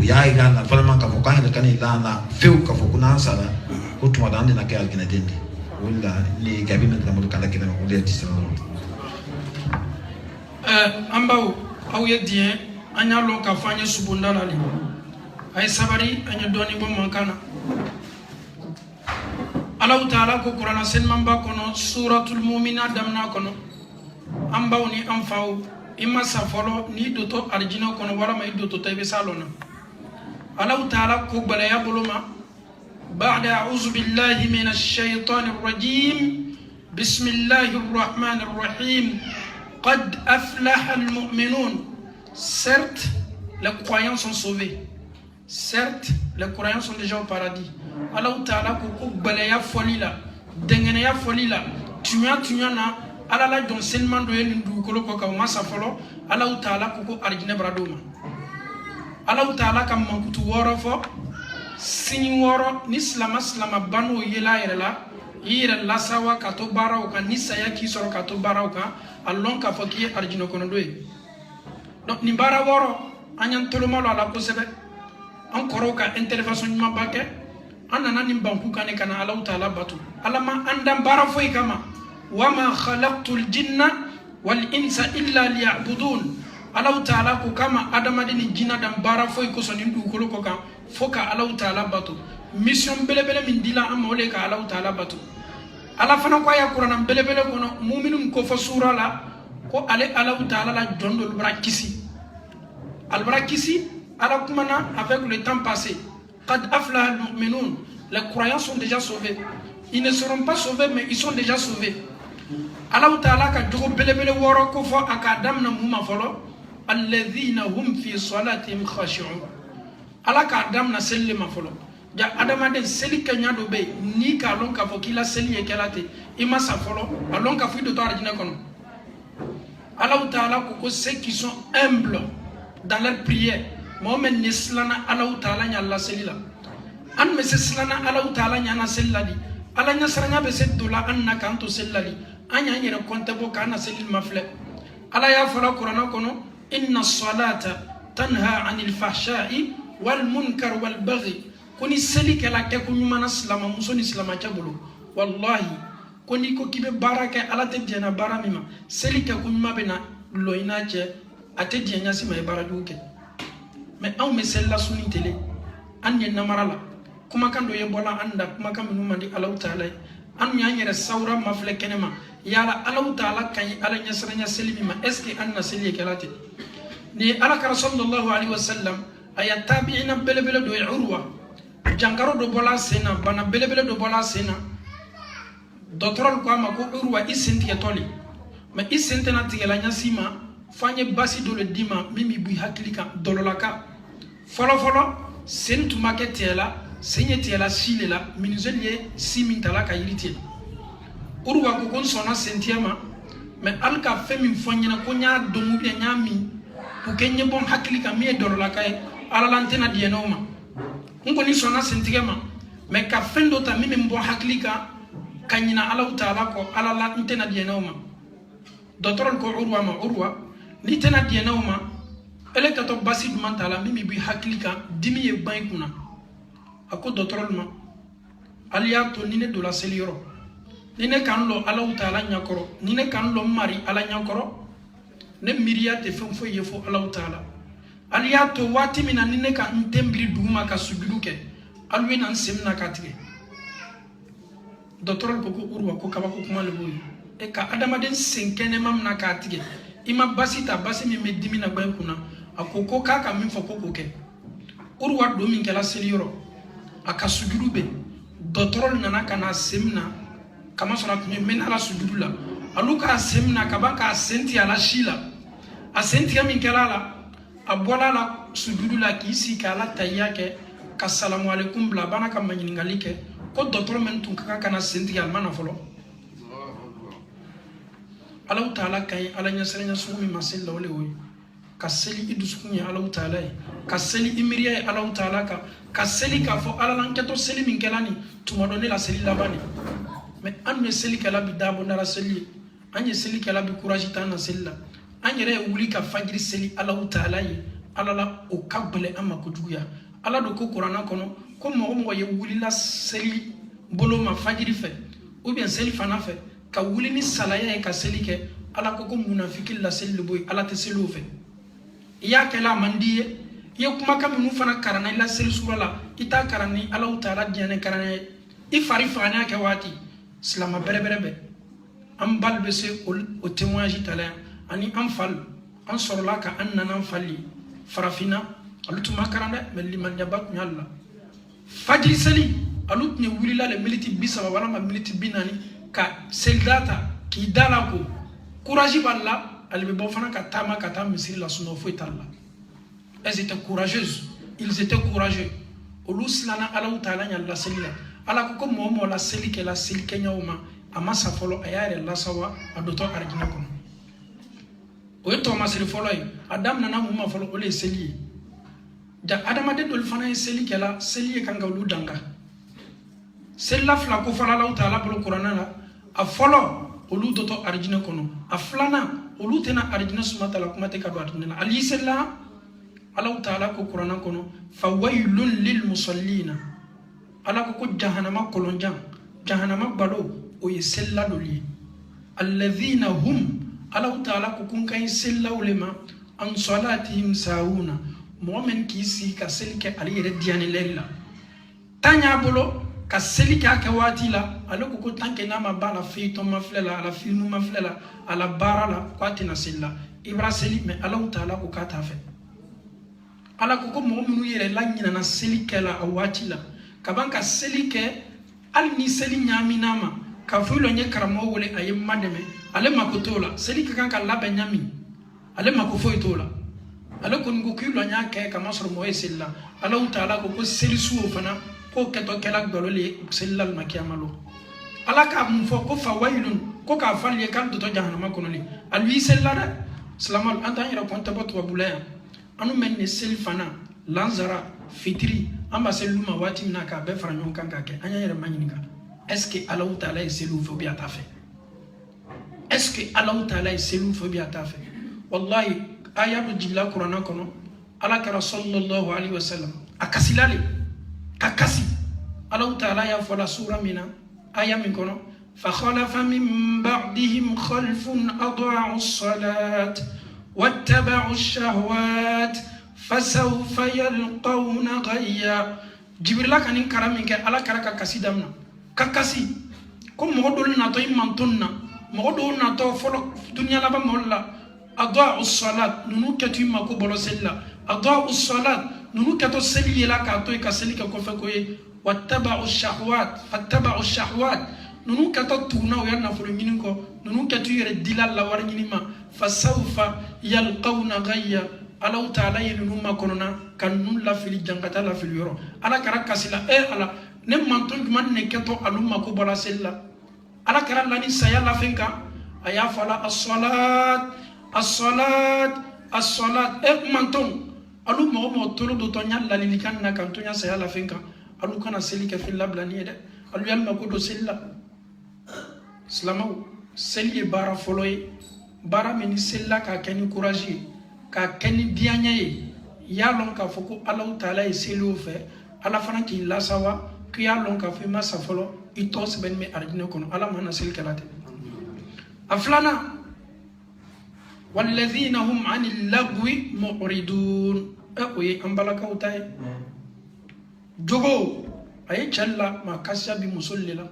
ya igana vraiment ka fokanga kani lana feu ka fokuna sala utuma dande na kaya alkina dende wala ni gabi men kamul kala kina ko le tisana ambao au yedien anya lo ka fanya subunda lali ay sabari anya doni bo mankana Allah Ta'ala ko Qur'an sen mamba kono suratul mu'minat damna kono ambao ni amfao imma safolo ni doto arjina kono wala may doto taybe salona Allah Ta'ala ko balaya buluma ba'da a'udhu billahi minash shaitanir rajim bismillahir rahmanir rahim qad aflaha al mu'minun. Certes les croyants sont sauvés, certes les croyants sont déjà au paradis. Allah Ta'ala ko balaya foli la dengene ya foli la tunya na ala la don senman do yen ndu ko ko ka masa folo Allah Ta'ala ko arjine bradoma Allah Ta'ala kam mankutu woro fo sini woro ni slama banu yela yira la sawa ka to baraw ka ni saya ki soro ka to baraw ka allon ka fo ki arjino kono doy donc ni bara woro anyan tolomalo ala ko sebe an koro ka intervention ma bake anana ni banku kane kana Allah Ta'ala batu alama andam bara fo kama wama khalaqtul jinna wal insa illa liya'budun. Allah Ta'ala ko kama adama dini jinna dam bara foy ko sonin du ko ko kan foka Allah Ta'ala batu mission belebele min dila amole ka Allah Ta'ala batu ala fana ko ya Qur'an belebele ko no mu'minun ko fa sura la ko ale Allah Ta'ala la jondol brakisi al brakisi ala kumana avec le temps passé qad aflaha al mu'minun. Les croyants sont déjà sauvés, ils ne seront pas sauvés mais ils sont déjà sauvés. Allah Ta'ala ka jogo belebele woro ko fo akadam na muma folo alladhina hum fi salatihim khashi'un. Allah ka adam na selle ma folo ja adama den seli kanya do be ni ka lon ka fo kila seli e kelate ima sa folo alon ka fu do to arjina kono. Allah Ta'ala ko ceux qui sont humbles dans leur prière momen nislana Allah Ta'ala nya Allah seli la an me seslana Allah Ta'ala nya na sellali ala nya saranya be sedula anna kanto sellali anya nyere konte bo kana selil mafle ala ya fala qur'ana kono inna salata tanha anil fahsha'i wal munkar wal baghi koni seli kala ke ko nyuma islama musoni islama chabulo wallahi koni ko kibe baraka ala te diana baramima seli ke ko nyuma bena loina je ate dianya sima e baraduke mais aw me sella suni tele anye namarala kuma kan do yebola anda kuma kan minuma di Allah Ta'ala an nyanyere saura mafle kenema yala Allah Ta'ala kan ala nyasranya selimi ma est-ce que anna seli kelate ni ala ka sallallahu alaihi wasallam aya tabi'ina belebele do urwa jangaro do bola sena bana belebele do bola sena docteur ko ma ko urwa isenti etoli ma isenti na tigela nyasima fanye basi do le dima mimi bu haklika dololaka folo sentu maketela senyeti la silela minuzelier simintala ka yiriti urwa ko kon sona sentiama mais alka femi fonyina ko nya domu bi nyami ko kenye bon haklika mi dolola kay ala lantena dienoma ngo ni sona sentiama mais ka fendo ta mi bon haklika kanyina Allah Ta'ala ko ala lantena dienoma docteur ko urwa ni tena dienoma ele ka to basid mantala mi bi haklika dimi e bankuna ako docteur ma aliya to nine do la selioro nine kan lo Allah Ta'ala nyakoro nine kan lo mari ala nyakoro ne miriya te fo yefo Allah Ta'ala aliya to wati mina nine kan ntembiri duma ka sujuduke alwe nan semna katige docteur ko urwa ko kaba ko kuma leboy e ka adama den senkene mamna katige ima basita basi mi medimi na bankuna akoko kaka min fo koko ke urwa do min kala selioro aka sujudu be docteur nana kana semna kama sona tumi men ala sujudu la aluka semna kabaka senti ala shila asenti min kala abola la sujudu la kisi kala tayake ka salamu alaikum bla bana kam nyingalike ko docteur men tun kaka kana senti al mana folo Allah Ta'ala kay ala nya serenya sumi masel lawle woy kaseli iduskunya Allah Ta'ala kaseli imiriya Allah Ta'ala kaseli ka fo ala lanketo seli min kelani tuma donner la seli labani mais an me seli kala bi dabo na la seli anye seli kala bi courage tan na sella anyere wuli ka fajiri seli Allah Ta'ala ala la o kabele ama ko juguya ala do ko qur'ana kono ko mo ye wulila seli bolo ma fajiri fe ou bien seli fana fe ka wuli ni salaya ka seli ke ala ko munafiki la seli boy ala te selu fe ya ke la mandiye ye kuma kam nu fana karana la seli sura la ita karani ala taala diane karana i fari fana ke wati islama berebe am balbe se o témoignage tala ani am fal an sorla ka annana falli farafina alutuma karanda melli man jabat nyalla fajri seli alut ne wulila le militi bisa wala ma militi binani ka seldata ki dala ko courage balla albe bon fana ka tama ka tam misiri la suno fo italla. Elles étaient courageuses, ils étaient courageux oluslana ala taala nyalla selila ala ko momo la seli ke la seli kenya uma amasa folo ayare la sawa adoto arjina ko o to masiri folo adam nana mumma folo ole seli da adama de dol fana seli ke la seli kan ga ludanga sella fla ko fala la taala bolo qur'ana la a folo olu doto arjina ko a flana olu tena arjina sumata la kuma te ka do arjina ali sella ala taala ko qur'ana ko fawailun lil musallina ala ko jahannama kolonjan jahannama balo o yesella doli alladhina hum ala taala ko kun kay sella ulema an salatihim sauna mu'min kisi ka selike ali yere diane lella tanya bolo ka selike ka watila ala ko tanke na ma bala fi to maflela ala filmu maflela ala barala kwatina sella ibra seli me ala taala ko kata fe ala ko mu'minu yere la nyina na selike la awatila kabanka selike al ni seli nyami nama ka fulo nye karamo wole aye mademe ale makotola selike kanka labe nyami ale makofo itola ale ko ngo kilo nya ke kama soro mo esilla ala taala ko seli suo fana ko keto kala golole sellal makiyamalo ala ka mu fo ko fawailun ko ka falle kan to jahannama kono li alwi sellara salamal anta ira konta botwa bulaya anu men ne seli fana lanzara fitri amba seluma wati mina ka be faranyon kanka ke anya yere manyinika est-ce que Allah taala est selu fo bi atafe est-ce que Allah taala est selu fo bi atafe wallahi ayatu jilla qur'ana kono ala ka sallallahu alaihi wasallam akasilale kakasi Allah taala ya fola sura mina aya min kono fa khalafa min ba'dihim khalfun adha'u as-salat wattaba'u ash-shahawat fasawfa yalqawna ghayya jibrila kanin karamin ke ala karaka kasidamna kakasi ko modol na to imantonna modol na to folo dunya la ba molla adha'u as-salat nunu katu mako bolo sella adha'u as-salat nunu kato seli la ka to ka seli ka ko fa ko wattaba'u ash-shahawat fattaba'u ash-shahawat nunu kato tuna o yana folo nginin ko nunu katu yere dilal la war nginima fasawfa yalqawna ghayya ala taala yenu makonona kanun la fili jangata la fili yoro ala karaka sila ala ne manton man ne keto alumma ko bala sella ala kara lani saya la finka aya fala as-salat as-salat as-salat manton alumma mo tolo do to nyalla li kan na kan to nya saya la finka alu kana seli ka fil lablani de alu yalla ko do sella slamaw seli bara foloy bara meni sella ka keni courage ka keni bianyaye ya lon ka foko Allah taala eselu fe ala fana ki la sawa ki ya lon ka fe masa folo itos ben me arjina kono ala mana sel kalate aflana walladhina hum anil lagwi mu'ridun oye ambalaka utay jogo ay challa ma kasya bi musallila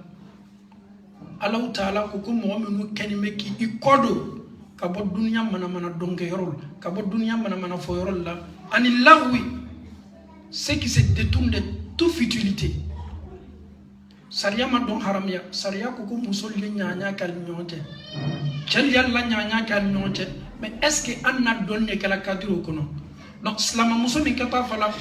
Allah taala ko mu'minu kenime ki ikodo kabo dunya mana donge yorol kabo dunya mana fo yorol la ani lagwi ce qui se détourne de toute futilité sariya ma don haramya sariya ko musolli nyanya kal nyonte chel yalla nyanya kal nyonte mais est-ce que anna donne kala kadiro kono donc islam musolli ka ta fala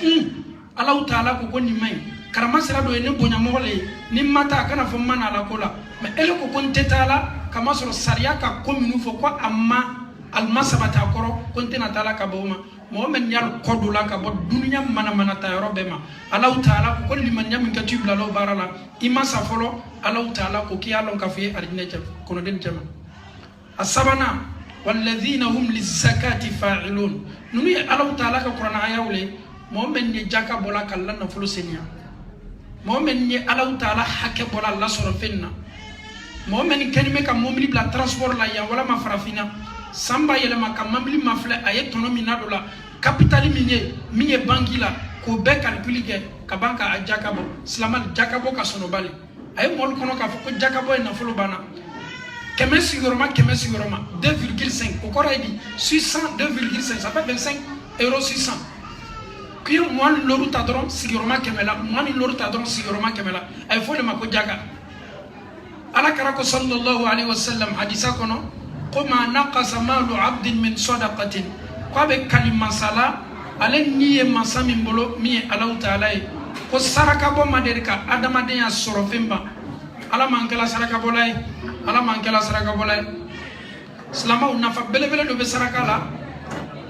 Allah taala ko ni may karama sira do ne bonya mole ni mata kana fo mana la kola mais ele ko kon tetala kama soro sariya ka kominu fo ko amma almasabata koro kontena tala ka boma momen yal kodula ka bo dunya mana ta robe ma Allah taala ko liman nyam ka tibla lo barala imasa folo Allah taala ko ki yalon ka fi arjine kono den jama asabana walladhina hum lizakati fa'ilun nunu Allah ta'ala ka Qur'an ayawle momen ni jaka bola kallan na fulu senya momen ni Allah ta'ala hakke bola la sorofenna momen kenime ka momli bla transport la ya wala ma farafina samba yele ma ka mamli mafle ayetono minadola capital minye banki la ko be calculi ke ka banka a jakabo slamal jakabo ka sono bali ay mol kono ka ko jakabo na fulu bana keme siguroma 2,5 ko kora di 600 2,5 ça fait 25 € 600 kiro moi loru tadron siguroma kemela moi loru tadron siguroma kemela ay fo le mako jaga ala karako sallallahu alaihi wasallam hadisa kono quma naqasa malu 'abdin min sadaqatin ko be kalima sala ale niye masami mbolo mi Allah ta'ala ko saraka bo maderika adama de ya sorofemba ala mankela saraka bolay ala mankela saraka bolay slama unafa belebele do be saraka la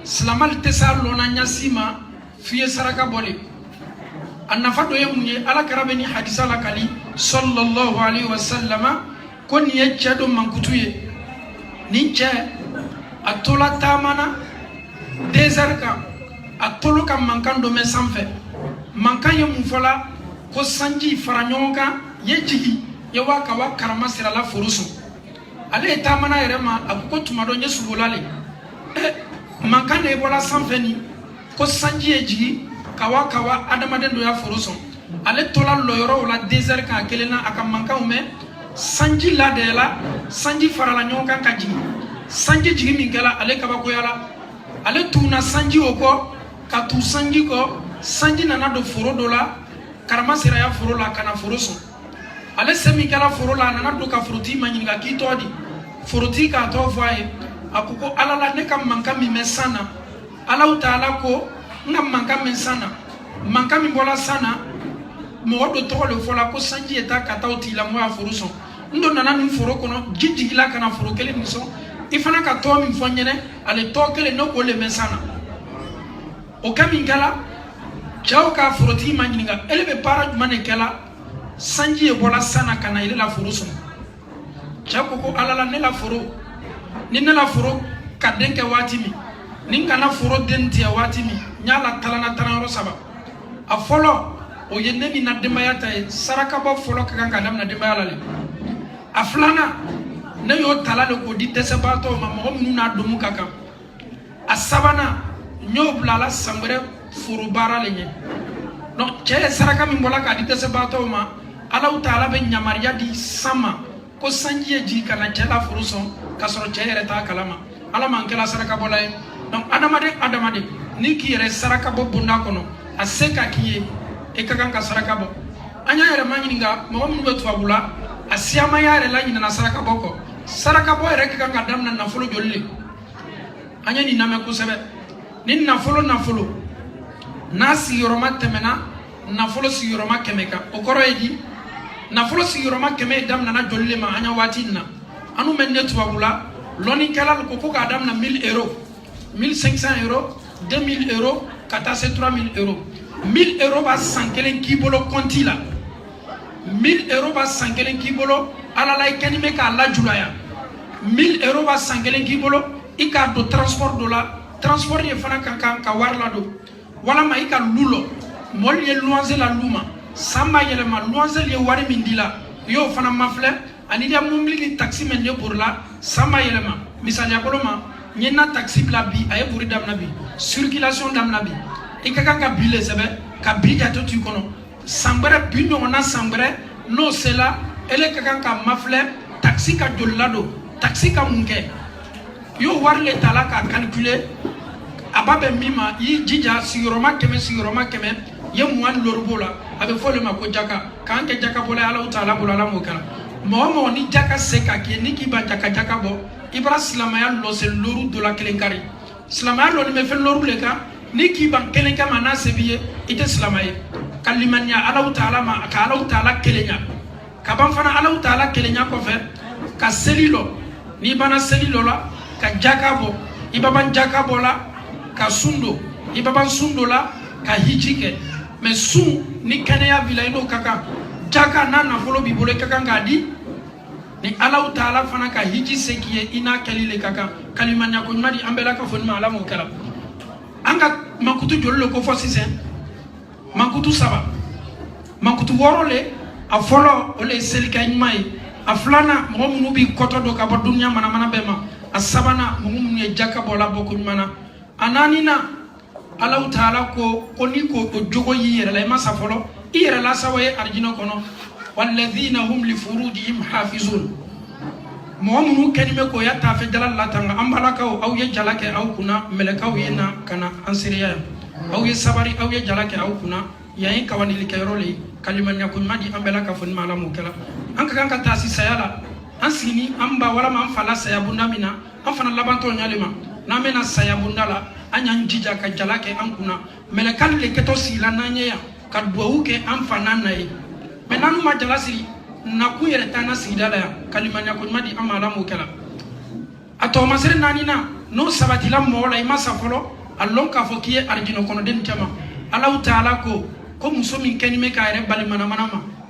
slama tesalo na nyasima fiye saraka bole annafa do yemunye ala karabeni hadisa la kali sallallahu alaihi wasallama ko niye chedo mankutuye ninche atola tamana dezarka atolo ka mankan do men sanfɛ mankan ye mun fɔla ko sanji fara ɲɔgɔn kan ye jigi ye wa ka wa karama sira la foro sɔn ale ye taamana yɛrɛ ma a ko tuma dɔ n ye sugola le mankan de bɔla sanfɛ ni ko sanji ye jigi ka wa adamaden dɔ ya foro sɔn ale tola lɔyɔrɔw la désert kan a kelen na a ka mankanw mɛn sanji ladɛla sanji farala ɲɔgɔn kan ka jigi sanji jigi min kɛla ale kabakoyala ale tuna sanji o kɔ ka tu sanji ko sanji nana do foro do la karama sira ya foro la kana foro so ale semi kala foro la nana do ka foroti manyinga ki todi foroti ka to voye akuko alala ne kam manka mi mesana Allah ta'ala ko ngam manka mi sana manka mi bola sana mo do to le fola ko sanji eta kata oti la mo ya foro so ndo nana ni foro kono jijigila kana foro kele mi so ifana ka to mi fonyene ale to kele no ko le mesana o kamingala chaw ka foroti manyinga elebe para mane kala sanji e bola sana kana ile la foro so chaw ko alala ne la foro ni ne la foro kadenke watimi ni kana foro dentia watimi nyala talana tanaro saba a folo o yenne mi na demayata saraka ba folo ka kanga dam na demayala le aflana ne yo talale ko di desabato ma mo na domu kaka asabana nyoblala sambere furu bara lenye no che saraka mi mbola ka di desabato ma Allah ta'ala be nyamariya di sama ko sanji ji kana chela furu son kasoro chere ta kalama ala man kala saraka bolay donc adamade ni ki yere saraka bo bunda kono aseka kiye e kakan ka saraka bo anya yere manyininga mo mun betu abula asiama yare la nyina saraka boko saraka bo yere kakan ka damna na fulu jolle anya ni na me kusebe ni na fulu nasi yoroma temena na fulu si yoroma kemeka okoro edi na fulu si yoroma keme damna na jolle ma anya watinna anu men netu abula loni kala ko ka damna 1000 euros 1500 euros 2000 euros kata se 3000 euros 1000 euros ba sankelen kibolo konti la 1000 euros ba sankelen kibolo ala la ikanime ka la julaya 1000 euros ba sankelen kibolo ika do transport do la transport ye fana kan ka warla do wala ma ika lulo mol ye loisel la luma samba yele ma loisel ye wari mindila yo fana mafle ani dia mumli ni taxi men pour la samba yele ma misali akoloma nyena taxi bla bi ay buri dam nabi circulation dam nabi ikaka ka bile sebe ka bija to tu kono sambere binyo na sambere no sela ele kaka ka mafle taxi ka jollado taxi ka munke yo warle tala ka calculer ababe mima yi jija siguroma keme ye mwan lorbola abe fole mako jaka kanke jaka bola ala taala bola la mokala mo ni jaka seka ki ni ki ba jaka bo ibra silamaya lo se loru do la kelenkari silamaya lo ni me fe loru le ka ni ki ban kelenka mana sebiye ite silamaye kalimanya ala taala ma ka ala taala kelenya ka ban fana ala taala kelenya ko fe ka selilo ni bana selilo la ka jaka bo ibaban jaka bola ka sundo ibaban sundo la ka hijike me su ni kenya vila ino kaka jaka nana folo bibole kaka ngadi ni Allah Ta'ala fana ka hiji sekiye ina kalile kaka kalimanya ko madi ambela ka fon ma ala mo kala anga makutu jollo ko fosisen makutu saba makutu worole a folo ole selika nyai a flana mo munu bi koto do ka dunya mana mana bema a sabana mo munu e jakka bola bokku mana ananina Allah Ta'ala ko ni ko jogo yire la ma sa folo ire la sawaye arjino kono والذين هم لفروجهم حافظون مومنو كلمه كو يتا في جلال لا تنغ امبلاكو او يجلاك او كنا ملكاو ينا كنا انسريا او يسبري او يجلاك او كنا ياي كواني لكيرولي كلمه نيكو مادي امبلاكا فن مالا موكلا انك كان تاسي سيالا انسيني امبا ولا ما فلا سيابوندا مينا افنا لابانتو نيالما نامنا سيابوندا لا انيان جيجا كجلاك ان كنا ملكال لكتو سيلا نانيا كدووكي امفانا ناي menanu majalasiri na ku yere tana sigidala ya kalimanya ko madi amala mo kala ato masere nanina no sabati la mo la ima safolo allon ka fo kiye arjino kono den jama Allah Ta'ala ko muso min keni me kayre bali mana ma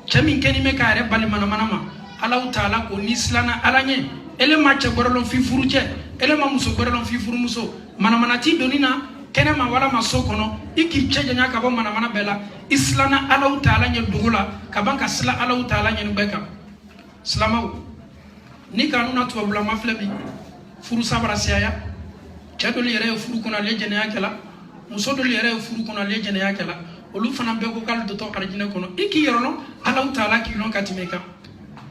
chami keni me kayre bali mana ma Allah Ta'ala ko nislana alanye ele macha gorolon fi furuje ele ma muso gorolon fi furu muso mana ti donina kenema wala masokono iki cheja nyaka bo mana bela islana Allah Ta'ala nye dugula kabanka sila Allah Ta'ala nye nubeka slamaw ni kanuna tuwa bula maflebi furu sabara siaya chadoli yere furu kuna lejene yakela musodoli yere furu kuna lejene yakela olu fana beko kal doto arjine kono iki yorono Allah Ta'ala ki lon katimeka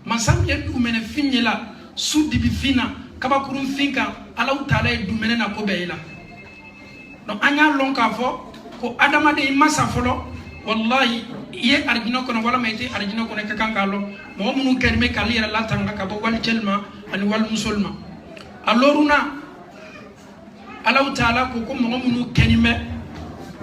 masam ye du mene finyela sudi bi fina kaba kurun finka Allah Ta'ala du mene na ko beila no anya lon ka fo ko adama de masa folo wallahi ye arjino kono wala mayte arjino kono ka kankalo mo munu kerme kalira la tanga ka bo wal jelma ani wal musulma aloruna Allah Ta'ala ko mo munu kenime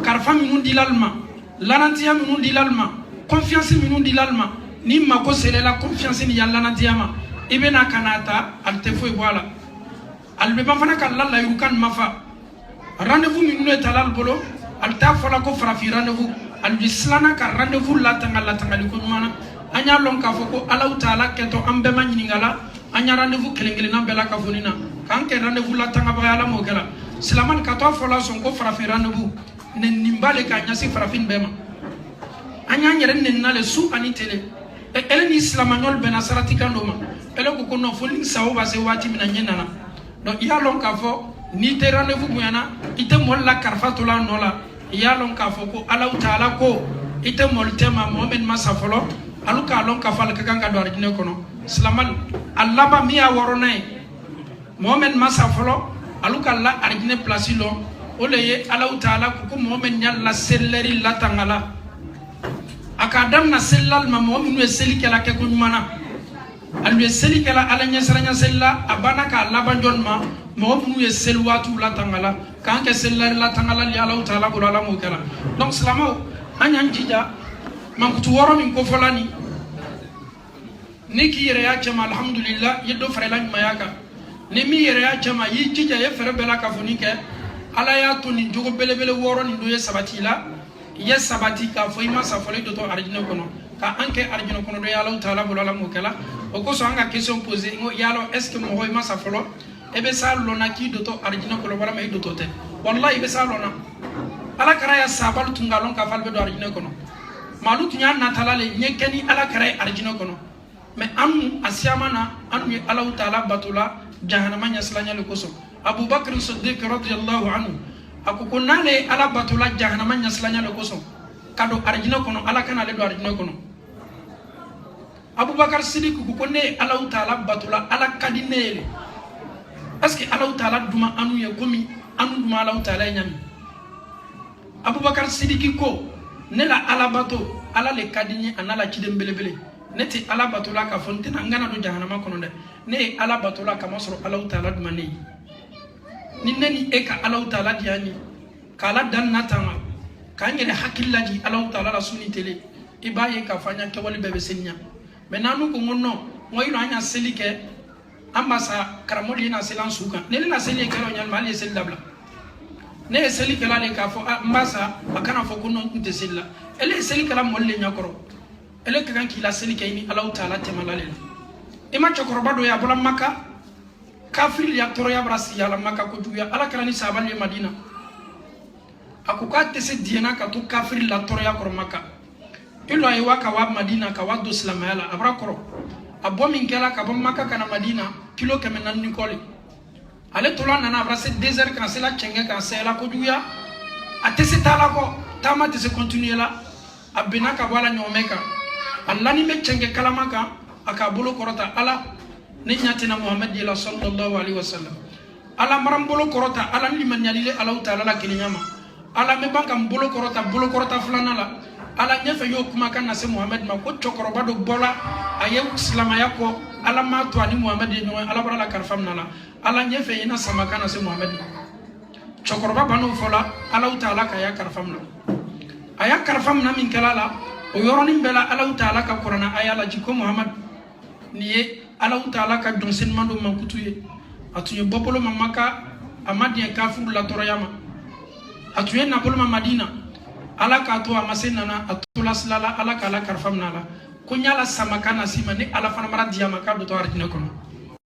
karfa minu dilalma lanantiya minu dilalma confiance minu dilalma ni mako sele la confiance ni yalla nantiama ibena kanata alte foi wala albe ba fana kala la yukan mafa rendez-vous minu talal bolo alta fola ko frafi rendez-vous al bislana ka rendez-vous la tanga liko mana anya lon ka foko Allah Ta'ala keto ambe manyini ngala anya rendez-vous kelengele na bela ka fonina kan ke rendez-vous la tanga ba ala mo kala silaman ka to fola son ko frafi rendez-vous ne nimbale ka nya si frafin bema anya nyere ne nale su ani tele e ele ni islamanyol bena sarati kandoma ele ko no folin sawo ba se wati mina nyenana do ya lon ka fo ni te rendez-vous muyana ite molla karfatu la nola ya lon ka fo ko Allah Ta'ala ko ite moltema momen masafolo aluka lon ka fal ka ganga do arjine kono islamal Allah ba miya woronay momen masafolo aluka la arjine placilo oleye Allah Ta'ala ko momen nyalla selleri la tangala akadam na sellal ma momen we selikela ke ko mana alwe selikela ala nyasranya sella abana ka labanjon ma mo munu ye selwatu la tangala kanke sellari la tangala li Allah Ta'ala ko la mo kala donc salamo anyan jija man ko woro min ko folani niki yere ya chama alhamdulillah yeddo fere lan mayaka ni mi yere ya chama yi jija ye fere bela ka fonike ala ya to ni jogo belebele woro ni do ye sabati la ye sabati ka fo ima sa fole do to arjina kono ka anke arjina kono do ya Allah Ta'ala ko la mo kala o ko so anga question poser ngo yalo est ce que mo hoy ma sa folo ebe sa lona ki doto arjina ko wala may doto te wallahi be sa lona ala kara ya sabal tungalon ka falbe do arjina kono malu tunya na talale nyekeni ala kara arjina kono me am asiamana anu Allah Ta'ala batula jahannama nya slanya le koso Abu Bakr Siddiq radhiyallahu anhu akukunale ala batula jahannama nya slanya le koso kado arjina kono ala kana le do arjina kono Abu Bakar Siddiq ko ne Allah Ta'ala batula ala kadinele est-ce que Allah Ta'ala duma anu ye gomi anu duma Allah Ta'ala nyami Abu Bakar Siddiq ko ne la ala bato ala le kadinye anala kidem belebele neti ala batula ka fontina ngana do jahannama kono de ne ala batula ka masro Allah Ta'ala duma ne ni neni e ka Allah Ta'ala diani kala dan natama kanyere hakillaji Allah Ta'ala la suni tele ibaye ka fanya ke wali bebe senya menanu ko ngonno ngoyno anya selike ambasa karamoli na selan suka nele na selike lo nyal mali sel dabla ne selike la le ka fo ambasa akana fo kunno kunte sella ele selike la molle nyakoro ele kan ki la selike ni Allah Ta'ala temalale ima chokoroba do ya bola maka kafir ya toro ya brasi ya la maka ko juya ala kala ni sabal ye madina akuka tese diena ka to kafir la toro ya kor maka ilo ay waka wa madina ka wado islam yala abra koro abo min kala ka bo maka kana madina kilo kemenan ni koli ale to la nana brasi desert kan sela chenge kan sela ko juya atese tala ko tama tese continuer la abina ka wala nyomeka Allah ni me chenge kalamaka aka bolo korota ala ni nyatina Muhammad ila sallallahu alaihi wasallam ala maram bolo korota ala ni man nyalile ala taala la kilinyama ala me banka bolo korota fulana la ala nyefe yo kuma kan na se Muhammad ma ko chokoroba do bola aye islam yako ala ma to ani Muhammad no ala bara la karfam nala ala nyefe ina sama kan na se Muhammad chokoroba banu fola ala taala ka ya karfam na aya karfam na min kalala o yoroni bela ala taala ka qur'ana aya la jiko Muhammad niye ala taala ka donsen mando mankutuye atuye bopolo mamaka amadi kafur la toroyama atuye na bolo madina ala ka to amasena na atula salala ala ka la karfam nala kunyala samakana sima ni ala fana mara diama ka do to arjina kono